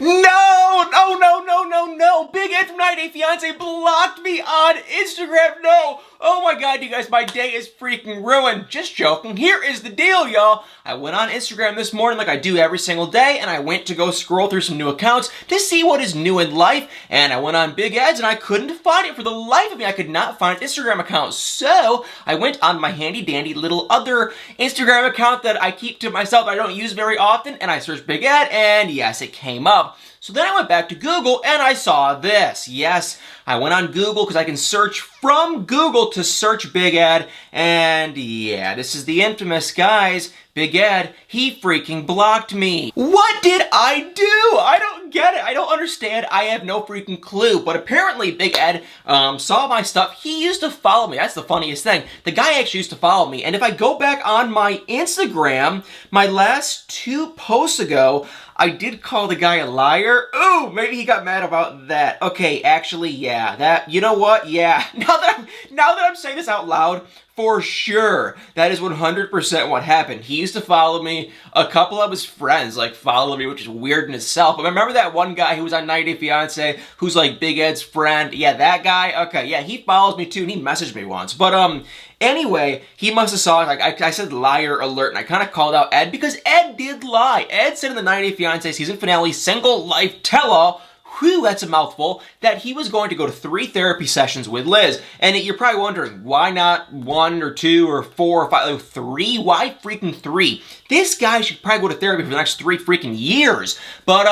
No! No, no, no, no, no! Big Ed from 90 Day Fiance blocked me on Instagram! No! Oh my god, you guys, my day is freaking ruined. Just joking. Here is the deal, y'all. I went on Instagram this morning like I do every single day, and I went to go scroll through some new accounts to see what is new in life, and I went on Big Ed's and I couldn't find it for the life of me. I could not find an Instagram account, so I went on my handy dandy little other Instagram account that I keep to myself, I don't use very often, and I searched Big Ed, and yes, it came up. So then I went back to Google and I saw this. Yes, I went on Google because I can search from Google to search Big Ed. And yeah, this is the infamous, guys. Big Ed, he freaking blocked me. What did I do? I don't get it. I don't understand. I have no freaking clue. But apparently Big Ed saw my stuff. He used to follow me. That's the funniest thing. The guy actually used to follow me. And if I go back on my Instagram, my last 2 posts ago, I did call the guy a liar. Ooh, maybe he got mad about that. Okay, actually, yeah, that, you know what? Yeah, now that I'm saying this out loud, for sure, that is 100% what happened. He used to follow me. A couple of his friends, like, followed me, which is weird in itself. But remember that one guy who was on 90 Day Fiance, who's, like, Big Ed's friend? Yeah, that guy? Okay, yeah, he follows me, too, and he messaged me once. But, anyway, he must have saw, like, I said liar alert, and I kind of called out Ed, because Ed did lie. Ed said in the 90 Day Fiance season finale, single life tell-all, whew, that's a mouthful, that he was going to go to 3 therapy sessions with Liz. And you're probably wondering, why not 1 or 2 or 4 or 5, like 3? Why freaking 3? This guy should probably go to therapy for the next 3 freaking years. But,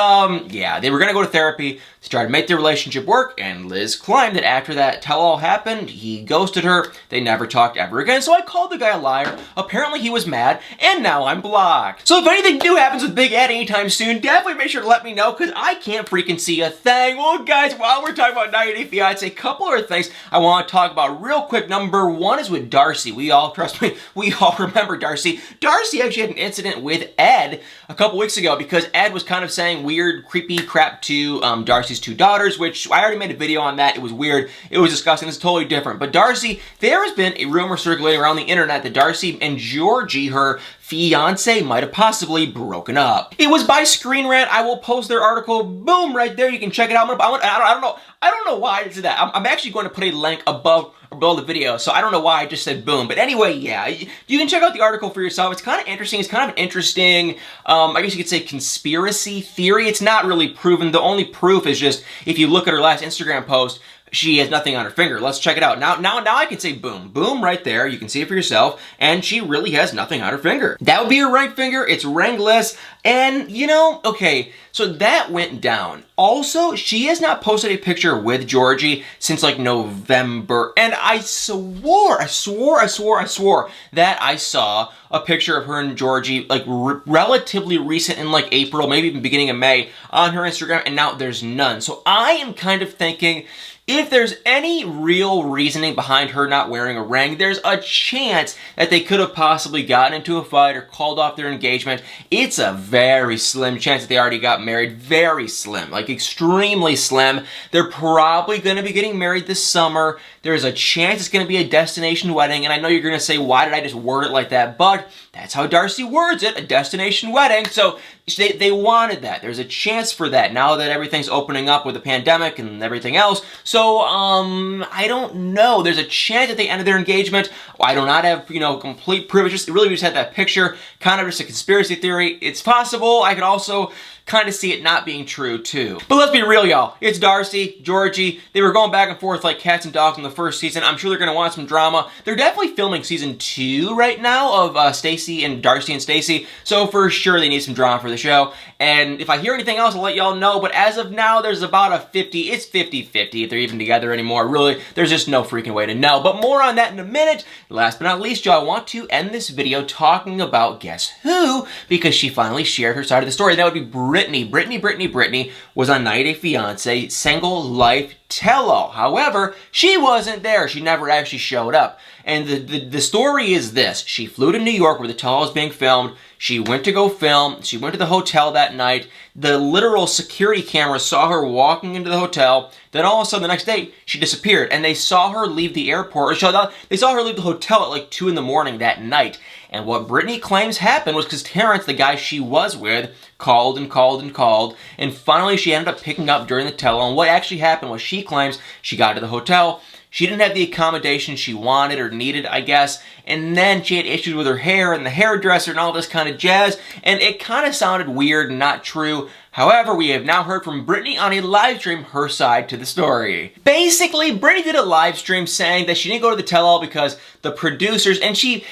yeah, they were going to go to therapy to try to make their relationship work, and Liz claimed that after that tell-all happened, he ghosted her, they never talked ever again, so I called the guy a liar. Apparently he was mad, and now I'm blocked. So if anything new happens with Big Ed anytime soon, definitely make sure to let me know, because I can't freaking see a thing. Well, guys, while we're talking about 90 Day Fiance, a couple other things I want to talk about real quick. Number 1 is with Darcey. We all, trust me, we all remember Darcey. Darcey actually had an incident with Ed a couple weeks ago, because Ed was kind of saying weird, creepy crap to Darcey's 2 daughters, which I already made a video on that. It was weird. It was disgusting. It's totally different. But Darcey, there has been a rumor circulating around the internet that Darcey and Georgi, her fiance, might have possibly broken up. It was by Screen Rant. I will post their article. Boom, right there. You can check it out. I don't know why I did that. I'm actually going to put a link above below the video, so I don't know why I just said boom. But anyway, yeah, you can check out the article for yourself. It's kind of interesting. It's kind of an interesting, I guess you could say, conspiracy theory. It's not really proven. The only proof is just if you look at her last Instagram post, she has nothing on her finger. Let's check it out. Now I can say boom. Boom right there. You can see it for yourself. And she really has nothing on her finger. That would be her right finger. It's ringless. And, you know, okay, so that went down. Also, she has not posted a picture with Georgi since, like, November. And I swore that I saw a picture of her and Georgi, like, relatively recent in, like, April, maybe even beginning of May, on her Instagram, and now there's none. So I am kind of thinking, if there's any real reasoning behind her not wearing a ring, there's a chance that they could have possibly gotten into a fight or called off their engagement. It's a very slim chance that they already got married. Very slim, like extremely slim. They're probably going to be getting married this summer. There's a chance it's going to be a destination wedding, and I know you're going to say, why did I just word it like that? But that's how Darcey words it, a destination wedding. So they wanted that. There's a chance for that now that everything's opening up with the pandemic and everything else. So, I don't know. There's a chance that they ended their engagement. I do not have, you know, complete proof. It's just, really, we just had that picture. Kind of just a conspiracy theory. It's possible. I could also kind of see it not being true, too. But let's be real, y'all. It's Darcey, Georgi. They were going back and forth like cats and dogs in the first season. I'm sure they're going to want some drama. They're definitely filming season 2 right now of Stacey and Darcey and Stacey. So for sure, they need some drama for the show. And if I hear anything else, I'll let y'all know. But as of now, there's about a 50. It's 50-50 if they're even together anymore. Really, there's just no freaking way to know. But more on that in a minute. Last but not least, y'all, I want to end this video talking about guess who? Because she finally shared her side of the story. That would be Brittany. Brittany was on 90 Day Fiance, single life tell-all. However, she wasn't there. She never actually showed up. And the story is this. She flew to New York where the tell-all was being filmed. She went to go film. She went to the hotel that night. The literal security camera saw her walking into the hotel. Then all of a sudden, the next day, she disappeared. And they saw her leave the airport. They saw her leave the hotel at like 2 in the morning that night. And what Brittany claims happened was because Terrence, the guy she was with, called and called and called. And finally, she ended up picking up during the tell-all. And what actually happened was she claims she got to the hotel. She didn't have the accommodation she wanted or needed, I guess. And then she had issues with her hair and the hairdresser and all this kind of jazz. And it kind of sounded weird and not true. However, we have now heard from Brittany on a live stream her side to the story. Basically, Brittany did a live stream saying that she didn't go to the tell-all because the producers, and she...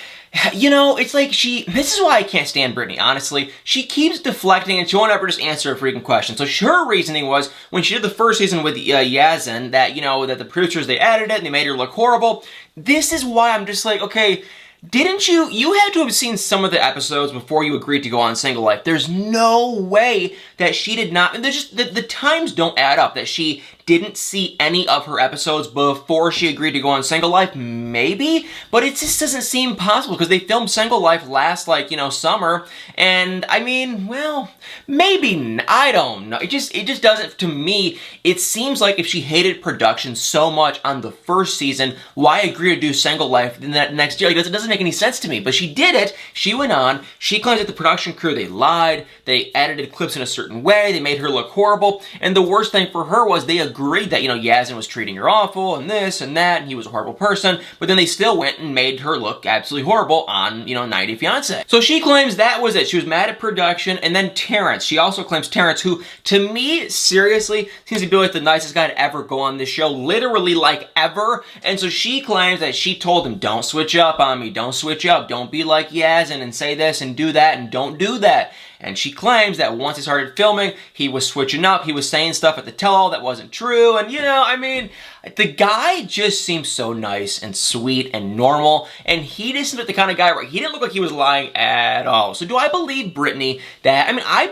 You know, it's like this is why I can't stand Brittany, honestly. She keeps deflecting and she won't ever just answer a freaking question. So her reasoning was, when she did the first season with Yazan, that, you know, that the producers, they edited it and they made her look horrible. This is why I'm just like, okay, didn't you had to have seen some of the episodes before you agreed to go on Single Life. There's no way that she did not, and there's just, the times don't add up, that she didn't see any of her episodes before she agreed to go on Single Life, maybe, but it just doesn't seem possible because they filmed Single Life last, like, you know, summer, and I mean, well, maybe, I don't know, it just doesn't, to me, it seems like if she hated production so much on the first season, why agree to do Single Life in that next year? Like, it doesn't make any sense to me, but she did it, she went on, she claims that the production crew, they lied, they edited clips in a certain way, they made her look horrible, and the worst thing for her was they agreed that, you know, Yazan was treating her awful and this and that and he was a horrible person, but then they still went and made her look absolutely horrible on, you know, 90 Day Fiancé. So she claims that was it. She was mad at production. And then Terrence, she also claims Terrence, who to me, seriously, seems to be like the nicest guy to ever go on this show, literally like ever. And so she claims that she told him, don't switch up on me, don't switch up, don't be like Yazan and say this and do that and don't do that. And she claims that once he started filming, he was switching up, he was saying stuff at the tell-all that wasn't true, and you know, I mean, the guy just seems so nice and sweet and normal, and he just seems like the kind of guy where he didn't look like he was lying at all. So do I believe Brittany that, I mean, I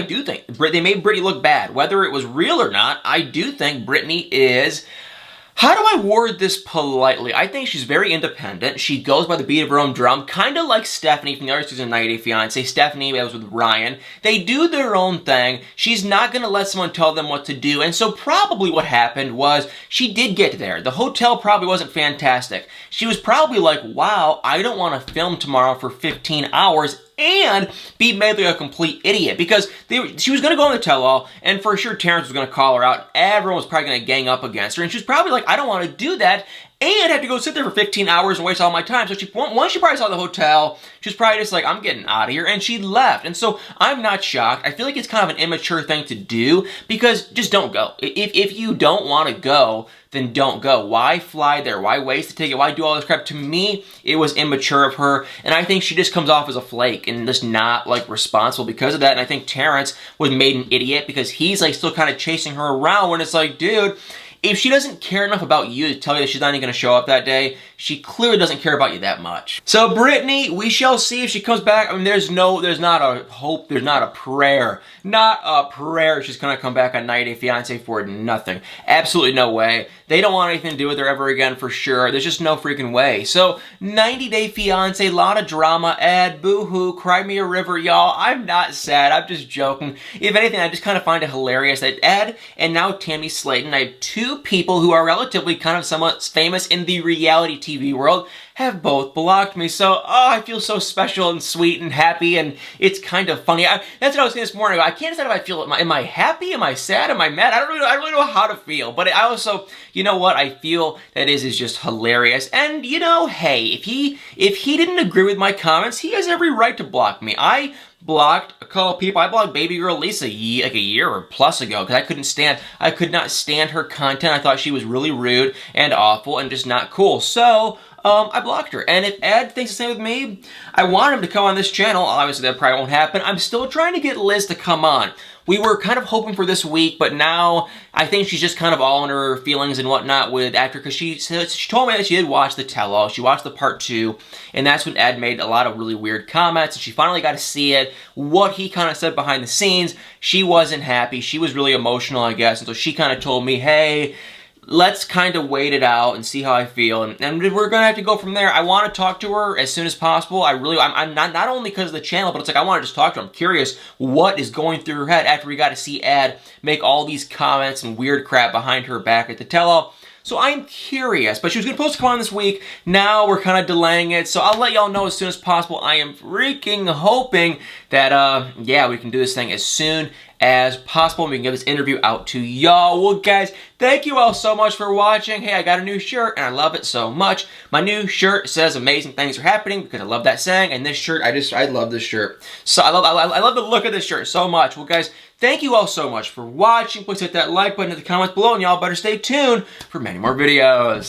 do think they made Brittany look bad. Whether it was real or not, I do think Brittany is... How do I word this politely? I think she's very independent. She goes by the beat of her own drum, kind of like Stephanie from the other season of 90 Day Fiancé. Stephanie, that was with Ryan. They do their own thing. She's not going to let someone tell them what to do. And so probably what happened was she did get there. The hotel probably wasn't fantastic. She was probably like, wow, I don't want to film tomorrow for 15 hours and be made like a complete idiot, because she was going to go on the tell-all, and for sure Terrence was going to call her out. Everyone was probably going to gang up against her, and she was probably like, I don't want to do that, and have to go sit there for 15 hours and waste all my time. So once she probably saw the hotel, she was probably just like, I'm getting out of here, and she left. And so I'm not shocked. I feel like it's kind of an immature thing to do, because just don't go. If you don't want to go, then don't go. Why fly there? Why waste the ticket? Why do all this crap? To me, it was immature of her, and I think she just comes off as a flake and just not, like, responsible because of that. And I think Terrence was made an idiot because he's, like, still kind of chasing her around when it's like, dude, if she doesn't care enough about you to tell you that she's not even going to show up that day, she clearly doesn't care about you that much. So Brittany, we shall see if she comes back. I mean, there's not a hope, there's not a prayer. Not a prayer she's going to come back on 90 Day Fiancé for nothing. Absolutely no way. They don't want anything to do with her ever again for sure. There's just no freaking way. So 90 Day Fiancé, a lot of drama, Ed, boo-hoo, cry me a river, y'all. I'm not sad, I'm just joking. If anything, I just kind of find it hilarious that Ed and now Tammy Slayton, I have two people who are relatively kind of somewhat famous in the reality TV world, have both blocked me. So, I feel so special and sweet and happy, and it's kind of funny. That's what I was saying this morning. I can't decide if I feel, am I happy? Am I sad? Am I mad? I don't really know how to feel. But I also, you know what? I feel that is just hilarious. And, you know, hey, if he didn't agree with my comments, he has every right to block me. I blocked a couple people. I blocked baby girl Lisa like a year or plus ago because I could not stand her content. I thought she was really rude and awful and just not cool. So, I blocked her. And if Ed thinks the same with me, I want him to come on this channel. Obviously, that probably won't happen. I'm still trying to get Liz to come on. We were kind of hoping for this week, but now I think she's just kind of all in her feelings and whatnot with after, because she told me that she did watch the tell-all. She watched the part 2, and that's when Ed made a lot of really weird comments, and she finally got to see it, what he kind of said behind the scenes. She wasn't happy. She was really emotional, I guess, and so she kind of told me, hey, let's kind of wait it out and see how I feel, and we're gonna have to go from there. I want to talk to her as soon as possible. I'm not only because of the channel, but it's like I want to just talk to her. I'm curious what is going through her head after we got to see Ed make all these comments and weird crap behind her back at the tell-all. So I'm curious, but she was supposed to come on this week. Now we're kind of delaying it, so I'll let y'all know as soon as possible. I am freaking hoping that, yeah, we can do this thing as soon as possible and we can get this interview out to y'all. Well, guys, thank you all so much for watching. Hey, I got a new shirt and I love it so much. My new shirt says amazing things are happening because I love that saying, and this shirt, I love this shirt. So I love the look of this shirt so much. Well, guys, thank you all so much for watching. Please hit that like button in the comments below, and y'all better stay tuned for many more videos.